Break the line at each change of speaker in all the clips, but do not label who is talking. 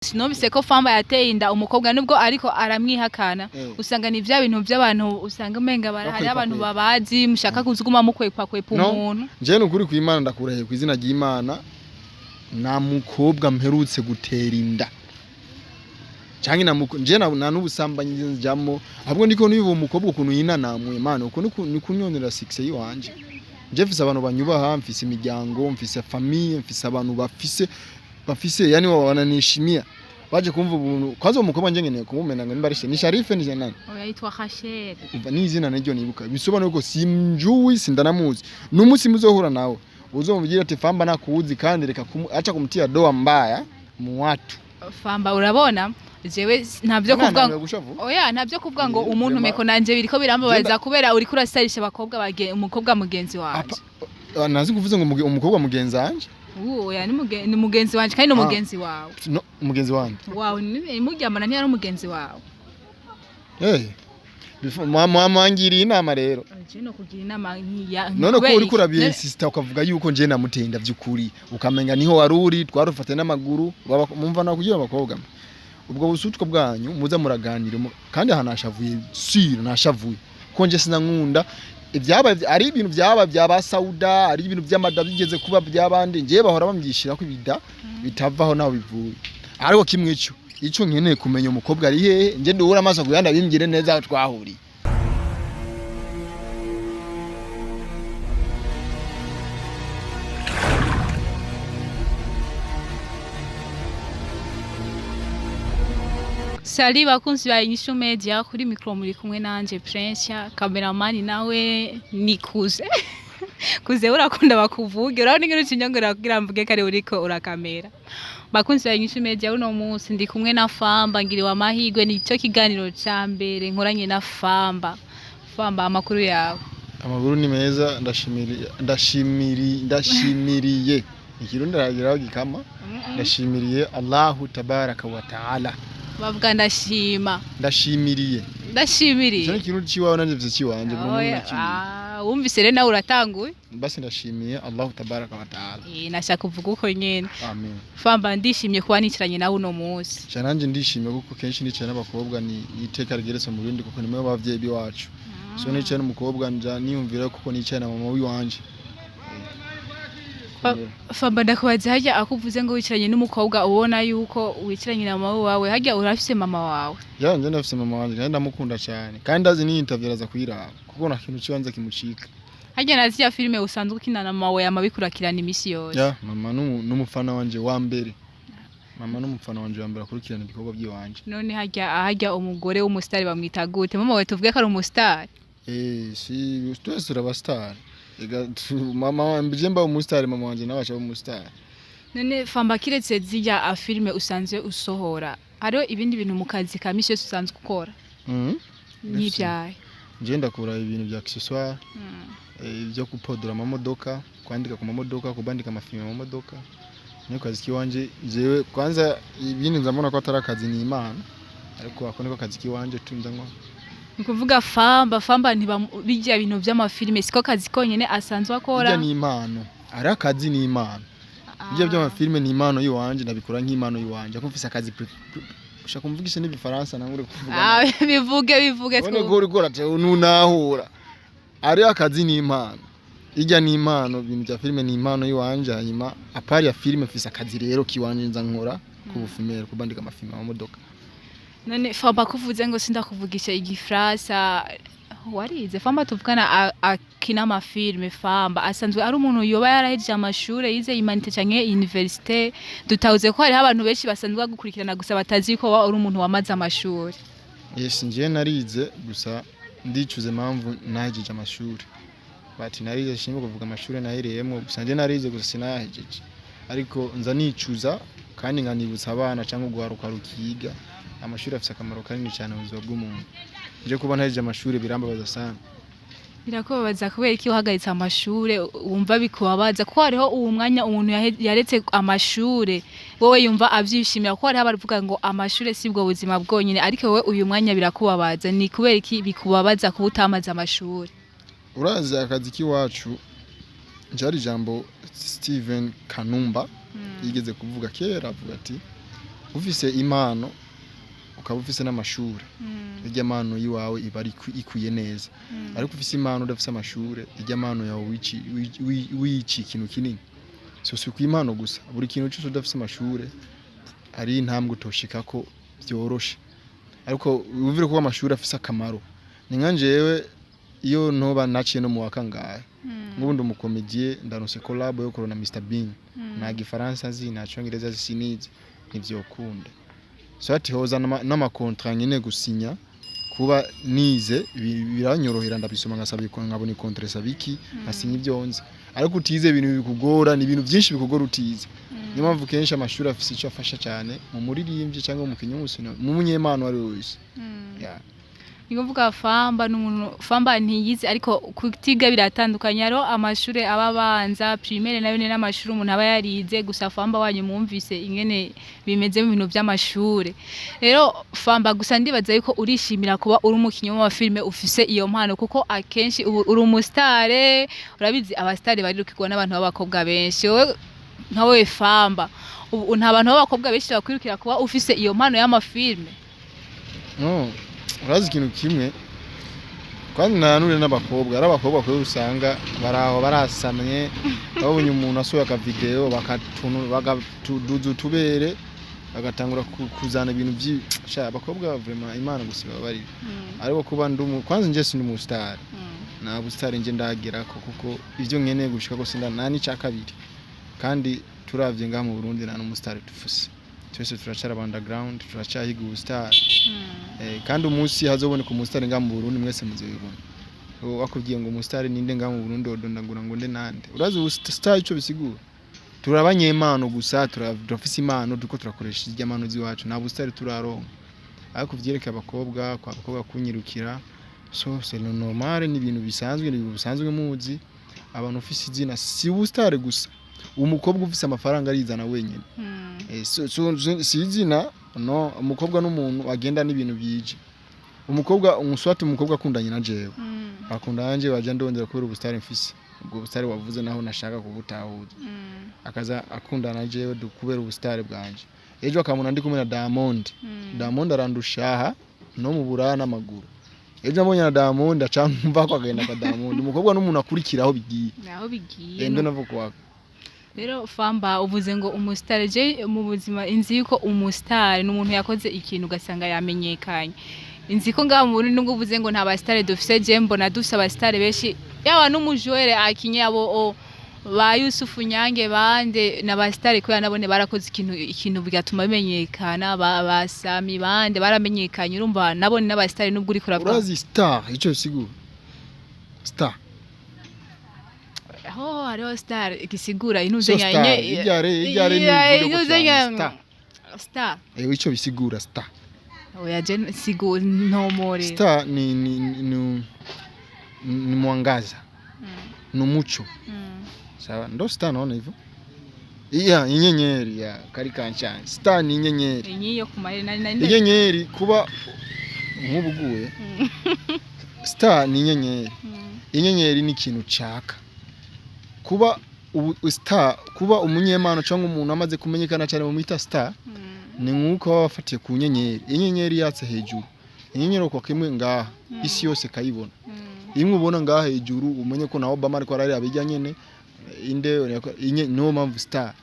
Sinumvise ko Famba yateye inda umukobwa nubwo ariko aramwihakana usanga ni vya bintu by'abantu usanga umenga barahari abantu babazi mushaka kuzuguma mukwepa umuntu
je nukuri kw'Imana ndakurahiye kw'izina ry'Imana na mukobwa mperutse gutera inda canke je na n'ubusambanyi njamo ahubwo ndiko niba umukobwa ukuntu yinanamwe Imana uko nikunyonera 6 yiwanje je mfise abantu banyubaha mfise imiryango mfise famille mfise abantu bafise yani wananishimia baje kumva ubuntu kwazo umukobwa nje ngeneye kumumena ngo nimbarishe ni Sharife ni nani
oya yitwa Khashel
ni izina naryo nibuka bisobanura ko simjuwi sindanamuzi n'umunsi muzohura nawe uzomubwira ati Famba nakuzi kandi reka acha kumtia doa mbaya mu watu
Famba urabona jewe ntavyo kuvuga oya ntavyo kuvuga ngo umuntu meko nanje biriko birambabaza kubera uri kurasarisha abakobwa umukobwa mugenzi wanje
nazi kuvuze ngo umukobwa mugenzi wanje
oya ni mugenzi wanje kandi no mugenzi wawe
no mugenzi wanje
wawe ni muryamana ntiyari umugenzi wawe
mwamangiriye inama rero
je no kugira inama nkiya
none ko uri kurabiye sister ukavuga yuko nje namutenda vy'ukuri ukamenga niho waruri twarufate n'amaguru mumva na kugira abakobwa ubwo busutwa bwanyu muza muraganira kandi hanashavuye sire nashavuye ko nje sinankunda ibyaba ari ibintu byaba Sauda ari ibintu by'amada bigeze kuba byabandi ngiye bahora bambyishira ko ibida bitavaho naho bivuye ariko kimwe ico nkeneye kumenya umukobwa ari hehe nje ndura amaso kuyanda bimbwire neza aho twahuriye
Sali bakunzi ba INYISHU media kuri micro muri kumwe nanje Princia cameraman nawe nikuze kuze urakunda bakuvuge urabona ingero cinyongera kugira mvuge kare uriko urakamera bakunzi ba INYISHU media uno munsi ndi kumwe na Famba ngiriwe amahigwe nico kiganiro ca mbere nkoranye na Famba amakuru yawe
amakuru ni meza ndashimiriye ikirundi ragiraho gikama ndashimiriye Allahu tabaraka wa taala
bavuga
ndashimiriye cyo ikintu ciwawe nanje vye ciwanje
wumvise rero nawe uratanguye
basi ndashimiye Allahu tabaraka wa taala
nashaka kuvuga uko nyene
amen
Famba ndishimye kuba nicaranye nawe uno munsi
cyane ndishimye kuko kenshi nicaye n'abakobwa ni iteka rigeretse mu bindi kuko nimwe bavyeyi biwacu so nicaye n'umukobwa niyumvira kuko nicaye na mama wiwanje
Famba ndakubaza hajya akuvuze ngo wicaranye n'umukobwa ubona yuko wicaranye na mama wawe hajya urafise mama wawe
nje ndafise mama wanje kandi ndamukunda cyane kandi azi ni interview araza kuyiraba kuko na kintu kibanza kimucika
hajya nazi ya filime usanzwe ukina na mama wawe amabikurikirana imisi yose
mama n'umufana wanje wa mbere akurikirana ibikorwa by'iwanje
none hajya umugore w'umustar bamwita gute mama wawe tuvuge ko ari umustar
si twese uraba star mama mbijemba umustar mama wanje nabasha umustar
none Famba kiretse zija filime usanzwe usohora hariho ibindi bintu mu kazi ka misi yose usanzwe ukora n'ibyaye
nje ndakora ibintu bya accessoire byo kupodora amamodoka kwandika ku mamodoka kubandika amafilme mu mamodoka niko kazi kiwanje jewe kwanza ibindi nzamona ko atarakazi ni Imana ariko ako niko kazi kiwanje tunzanwa
nikuvuga Famba bijya bintu by'amafilme siko kazi konyene asanzwe akora
ni impano ari akazi ni impano bijya by'amafilme ni impano yiwanje nabikora nk'impano yiwanje akumvise akazi ushaka kumvugisha n'ibifaransa nangure kuvuga
bivuge
none gore gorate ununahura ari akazi ni impano ijya ni impano ibintu bya filme ni impano yiwanje hanyuma apari ya filme mfise akazi rero kiwanje nza nkora ku bufumere kubandika amafilme mu modoka
none Famba kuvuze ngo sindakuvugisha igifrasa warize Famba tuvugana akina amafilme Famba asanzwe ari umuntu yoba yarahejeje amashure yize imanite canke université dutauze ko hari abantu benshi basanzwe gukurikirana gusa batazi ko uri umuntu wamaze amashuri
yes nje narize gusa ndicuze impamvu nahejeje amashuri bati narize shimwe kuvuga amashuri nahereyemo gusa nje narize gusa sinahejeje ariko nza nicuza kandi nganibutsa abana canke guharuka rukiga amashuri afite akamaro kanini cyane mu buzima bw'umuntu nje kuba ntahejeje amashuri birambabaza sana
birakubabaza kubera iki uhagaritse amashuri wumva bikubabaza ko hariho uwo mwanya umuntu yaretse amashuri wowe yumva avyishimira ko hariho baravuga ngo amashuri sibwo buzima bwonyine ariko wowe uyu mwanya birakubabaza ni kubera iki bikubabaza kuba utamaze amashuri
urazi akazi kiwacu njari jambo Steven Kanumba yigeze kuvuga kera avuga ati ufise impano ukaba ufise n'amashure irya mpano yiwawe iba ari ikwiye neza ariko ufise impano udafise amashure irya mpano yawe wici ikintu kinini si ku impano gusa buri kintu cyose udafise amashure ari intambwe utoshikako byoroshe ariko uvire ko amashure afise akamaro ni nkanjewe iyo ntoba naciye no mu wakangaye ngubundi umukomedie ndaronse collab yo korona Mr Bean na gifaransa nzi na cyongereza zisinize ntivyokunda so ati hoza n'amakontra nyene gusinya kuba nize biranyorohera ndabisoma ngasabiko nkabone kontre sabiki asinya ivyonze ariko utize ibintu bikugora ni ibintu byinshi bikugora utize niyo mpamvu kenshi amashuri afise icyo afasha cyane mu muririmbyi cyangwa mu kinyumusino mu munyemano ari wese
Nikuvuga Famba ntiyize ariko kutiga biratandukanye aro amashure ababanza primaire nayo n'amashuri umuntu aba yarize gusa Famba wanyu mumvise ingene bimeze mu bintu by'amashure rero Famba gusa ndibaza yuko urishimira kuba uri umukinyi wa filme ufise iyo mpano kuko akenshi uri umustare urabizi abastare barirukirwa n'abantu b'abakobwa benshi wowe nkawe Famba ubu nta bantu b'abakobwa benshi bakwirukira kuba ufise iyo mpano y'amafilme
urazi ikintu kimwe kandi nanure n'abakobwa ari abakobwa ko usanga baraho barasamye babonye umuntu asohoye aka video bakatuduza tubere bagatangura kuzana ibintu by'isha abakobwa vraiment imana gusiba bari ariko kuba ndumu kwanza nje sindi mu star na bustar nje ndagira kuko ivyo nkeneye gushika ko sinda nani ca kabiri kandi turavye nga mu Burundi na no star tufuse twese turacara underground turacahiga ubustar kandi umunsi hazoboneka umustar nga mu Burundi mwese muzibibona wakubwiye ngo umustar ninde nga mu Burundi odondagura ngo nde nande urazi ubustar ico bisigura turabanyemano gusa turafise imano duko turakoresha iryamano ziwacu na bustar turaronka ariko vyereka abakobwa kunyirukira so c'est normal ni ibintu bisanzwe muzi abantu ufise izina si bustar gusa umukobwa ufise amafaranga arizana wenyene si izina no umukobwa n'umuntu agenda n'ibintu byije umukobwa umukobwa akundanye na jewe akundanye waje ndondera kubera ubustari mfise ubwo bustari wavuze naho nashaka kubutahuza akaza akundana jewe kubera ubustari bwanje ejo akamuna ndi kumwe na Diamond arandushaha no mu burana n'amaguru ejo mbonye na Diamond acamva ko agenda kwa Diamond umukobwa n'umuntu akurikiraho bigiye ndo navuga
rero Famba uvuze ngo umustare je mu buzima inzi yuko umustare n'umuntu yakoze ikintu ugasanga yamenyekanye inzi ko ngaho mu Burundi nubwo uvuze ngo nta bastare dufise je mbona dufise abastare benshi yaba n'umujwere akinye abo ba Yusufu Nyange bande na bastare ko yanabone barakoze ikintu bigatuma bimenyekana basami bande baramenyekanye urumva nabone n'abastare nubwo uri kurabwa
urazi star ico sigura star
hariho star igisigura inuzenya star
ico bisigura star
oya je sigura ntomore
star ni mwangaza n'umuco sawa ndo star naona hivyo inyenyeri ya kari kanchani star ni inyenyeri
inyiyo kumarira
inyenyeri kuba nkubuguye star ni inyenyeri inyenyeri ni ikintu caka kuba star kuba umunyemano cyangwa umuntu amaze kumenyekana cyane mu mita star ni nkuko wafatiye ku nyenyeri inyenyeri yatse hejuru inyenyeri uko kimwe ngaha isi yose kayibona imwe ubona ngaha hejuru umenye ko na Obama ariko arari abijya nyene inde no mpamvu star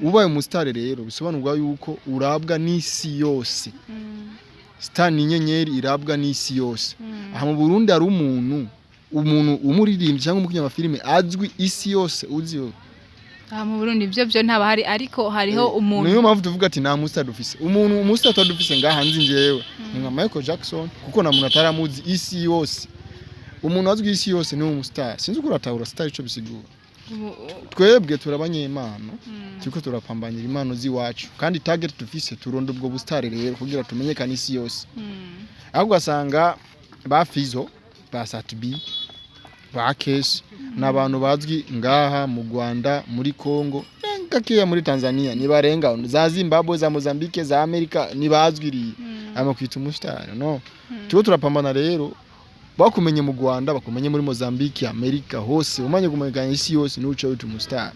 ubaye mu star rero bisobanurwa yuko urabwa n'isi yose star ni inyenyeri irabwa n'isi yose aha mu Burundi ari umuntu umuririmbyi cyangwa umukinya wa filime azwi isi yose uziyo
mu Burundi byo ntaba hari ariko hariho umuntu
niyo mpamvu tuvuga ati nta mustar dufise umuntu umustar dufise ngaha nzi njewe nka Michael Jackson kuko na muntu ataramuzi isi yose umuntu azwi isi yose ni umustar sinzi uko uratahura star ico bisigura twebwe turabanyemano cyuko turapambanira impano ziwacu kandi target dufise turonda ubwo bustar rero kugira tumenyekane isi yose ahubwo gasanga bafizo basatbi bakes n'abantu bazwi ngaha mu Rwanda muri Kongo ngakiya muri Tanzania nibarenga za Zimbabwe za Mozambique za Amerika nibazwiriye amakwita umustar no tuko turapambana rero bakumenye mu Rwanda bakumenye muri Mozambique Amerika hose umanye kumenyekana isi yose n'uco witu umustar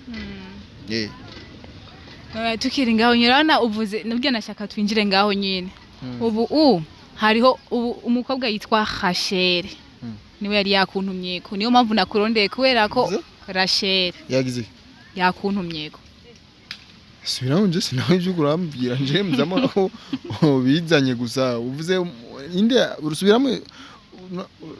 tukiri ngaho nyirana uvuze nubwo nashaka twinjire ngaho nyine ubu hariho umukobwa yitwa Rachel niwe yari yakuntumyeko niyo mpamvu nakurondeye kubera ko Rachel
yagize
yakuntumyeko
subiramo nje sinaho ibyo kurambira nje mzamo ko bizanye gusa uvuze inde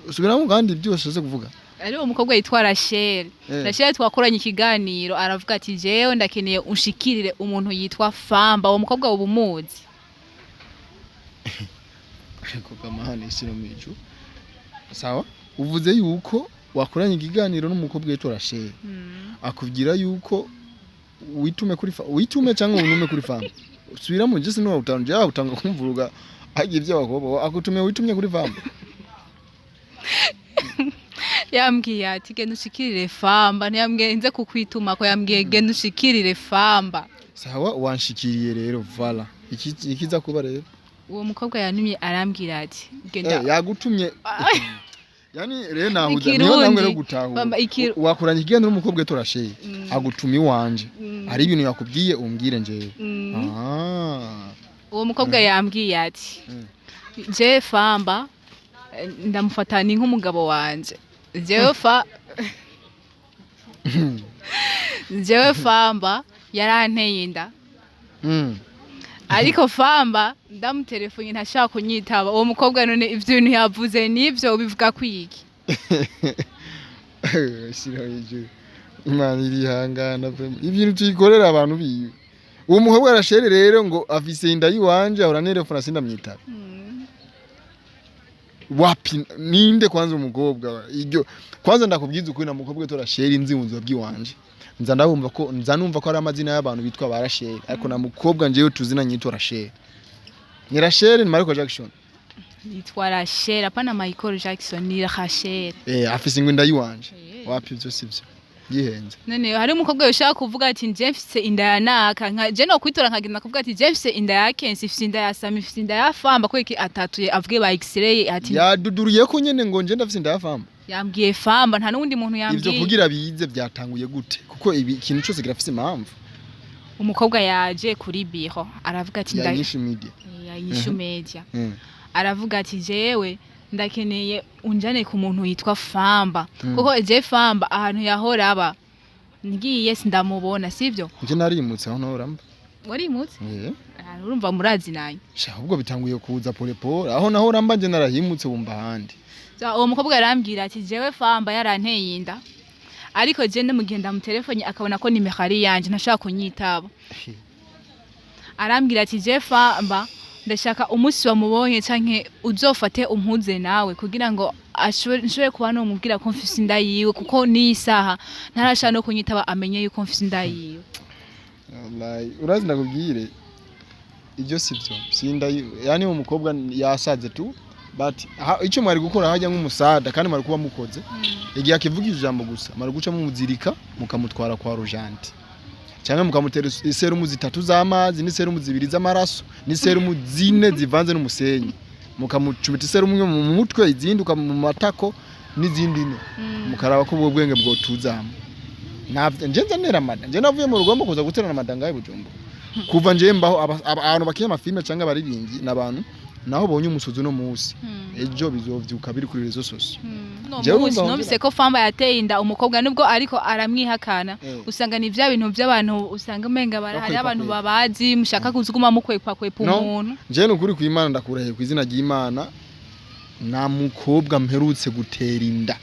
subiramo kandi byose uze kuvuga
ari umukobwa yitwa Rachel Rachel twakoranye ikiganiro aravuga ati jewe ndakeneye unshikirire umuntu yitwa Famba uwo mukobwa ubumuzi
ko kamahane sino micu sawa uvuze yuko wakoranye ikiganiro n'umukobwa yitwa Rachel akubwira yuko witume cyangwa unume kuri Famba subiramo nje sino utanje utanga kumvuruga agiye by'abakobwa akutume witumye kuri Famba
yambwiye ati genda ushikirire Famba ntiyambwiye nze kukwituma ko yambwiye genda ushikirire Famba
sawa wanshikiriye rero vala ikiza kuba rero
uwo mukobwa yantumye arambwira ati genda
yagutumye yani rero nahuza niyo namwe no gutaha wakoranye ikiganiro n'umukobwa yitwa Rachel agutumi wanje ari ibintu yakubwiye umbwire nje
uwo mukobwa yambwiye ati je Famba ndamufatana nk'umugabo wanje jewe Famba yaranteye inda ariko Famba ndamutelefone ntashaka kunyitaba uwo mukobwa none ivyo bintu yavuze nivyo bivuga kwiki
shiraje imana irihangana ibintu tuyikorera abantu biyo uwo mukobwa Rachel rero ngo afise inda yiwanje ahora nerefona sindamwitaba wapi ninde kwanza umukobwa iryo kwanza ndakubwiza ukuri na mukobwa yitwa Rachel inziunzo bwiwanje nza numva ko ari amazina y'abantu bitwa ba Rachel ariko na mukobwa njeyo tuzina nyitwa Rachel ni Rachel ni Michael Jackson
yitwa Rachel apana Michael Jackson ni Rachel
afise ingwinda yiwanje wapi byo sivyo gihenze
none hari umukobwa ushaka kuvuga ati nje mfise inda ya naka nka je no kwitora nkagenda kuvuga ati je mfise inda ya Kensi mfise inda ya Sami mfise inda ya Famba ko iki atatuye avuge ba X-ray ati
yaduduriye ko nyene ngo nje ndafise inda ya Famba
yambwiye Famba nta nundi muntu yambwiye
ivyo kugira bize byatanguye gute kuko ibi ikintu cyose kirafise impamvu
umukobwa yaje kuri biro aravuga ati
INYISHU
media aravuga ati jewe ndakeneye unjane ku muntu yitwa Famba kuko je Famba ahantu yahora aba ngiye sindamubona sivyo
nje narimutse aho noramba
warimutse urumva murazi nayo
sha ahubwo bitanguye kuza pole pole aho naho ramba nje narahimutse wumva handi
uwo mukobwa yarambwira ati jewe Famba yaranteye inda ariko je ndamugenda mu telefone akabona ko nimero ari yanje ntashaka kunyitaba arambwira ati je Famba ndashaka umunsi wamubonye canke uzofate umpuze nawe kugira ngo ashobore kuba no mubwira ko mfise inda yiwe kuko ni isaha ntarashaka no kunyitaba amenye yuko mfise inda yiwe
wallahi urazi ndakubwire ibyo sivyo sinda yani umukobwa yasaze tu but icyo mwari gukora hajya nk'umusada kandi mwari kuba mukoze igihe akivugije ijambo gusa mwari guca mu muzirika mukamutwara kwa rojanti cyangwa mukamutera iserumu 3 z'amazi n'iserumu 2 z'amaraso n'iserumu 4 zivanze n'umusenyi mukamucumita iserumu mu mutwe izindi mu matako n'izindi no mukaraba ko ubwo bwenge bwo tuzama navye nje nzanera mada nje navuye mu rugombo kuza guterana madanga y'Ibujumbu kuva nje mbaho abantu bakiye amafilme cyangwa bariringi nabantu naho bonye umusozo no musi ejo bizovyuka biri kuri rezo soso
no bise ko Famba yateye inda umukobwa nubwo ariko aramwihakana usanga ni vya bintu by'abantu usanga umenga hari abantu babazi mushaka kuzuguma mukwepa umuntu
nje n'ukuri ku Imana ndakurahe ku izina ry'Imana na mukobwa mperutse gutera inda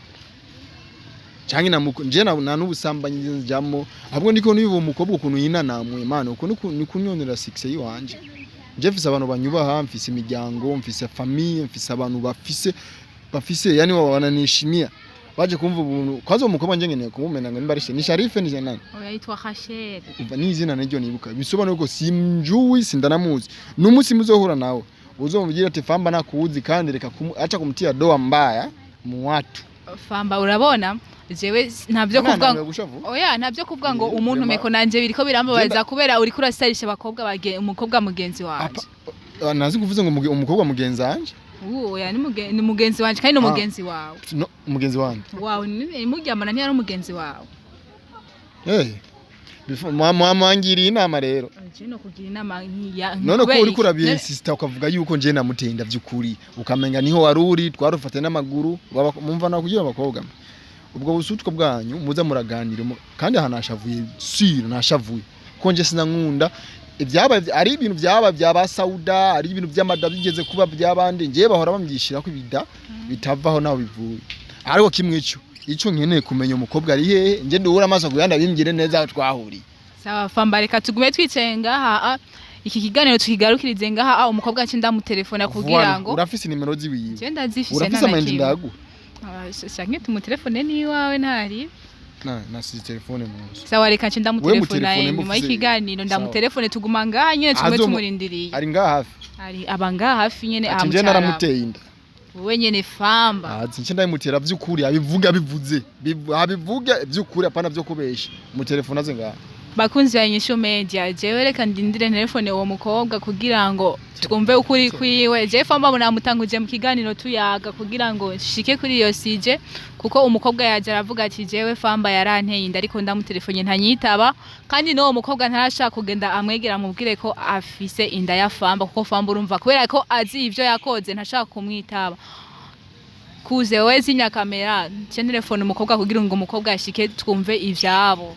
canke nje na n'ubusambanyi njamo ahubwo ndiko nibo mukobwa ukuntu yinanamwe Imana uko nikunyonera 6 yiwanje nje mfise abantu banyubaha mfise imiryango mfise famille mfise abantu bafise yani wananishimia baje kumva ubuntu kwazo umukobwa nje ngeneye kumumena ngo nimbarishe ni Sharife ni nani
oya yitwa Rachel
uva ni izina naryo nibuka bisobanura ko simjuwi sindanamuzi n'umunsi muzohura nawe uzomubwira ati Famba nakuzi kandi reka acha kumtia doa mbaya mu watu
Famba urabona jewe ntabyo kuvuga oya ntabyo kuvuga ngo umuntu meko nanje biriko birambabaza kubera uri kurasarisha abakobwa umukobwa mugenzi wanje
nazi kuvuze ngo umukobwa mugenzi wanje
oya ni mugenzi wanje kandi no mugenzi wawe
no mugenzi wanje
wawe ni muryamana ntiyari umugenzi wawe
mwamangiriye inama rero
je no kugira inama nkiya
none ko uri kurabiye insista ukavuga yuko nje namutenda vy'ukuri ukamenga niho waruri twarufate n'amaguru mumva na kugira abakobwa ubwo busutwa bwanyu muza muraganira kandi hanashavuye sire nashavuye ko nje sinankunda ibyaba ari ibintu byaba Sauda ari ibintu by'amada bigeze kuba byabandi ngiye bahora bamyishira ko ibida bitavaho naho bivuye ariko kimwe ico nkeneye kumenya umukobwa ari hehe nje ndubura amaso kuyanda bimbwire neza aho twahuriye
sawa Famba reka tugume twicenga ha iki kiganiro tukigarukirize ngaha umukobwa aci ndamutelefona kugira ngo
urafise nimero zibiye
je ndazifise
urafise amanje ndagu
shanke tumutelefone ni wawe ntari
nasi telefone munsi
sawa reka nci ndamutelefona nyuma y'ikiganiro ndamutelefone tuguma ngaha nyene tumwe tumurindiriye
ari ngaha hafi
ari abanga hafi nyene
amucara nje naramuteye inda
wowe nyene Famba
nce ndayimutera vy'ukuri abivuga bivuze abivuga vy'ukuri apana vyo kubesha mu telefone aze ngaha
bakunzi ya Inyishu Media jewe reka ndindire telefone uwo mukobwa kugira ngo twumve ukuri kwiwe je Famba munamutanguje mu kiganiro tuyaga kugira ngo shike kuri iyo sije kuko umukobwa yaje aravuga ati jewe Famba yaranteye inda ariko ndamutelefone ntanyitaba kandi no umukobwa ntarashaka kugenda amwegera mubwire ko afise inda ya Famba kuko Famba urumva kubera ko azi ivyo yakoze ntashaka kumwitaba kuze wezi nya kamera telefone umukobwa kugira ngo umukobwa ashike twumve ivyabo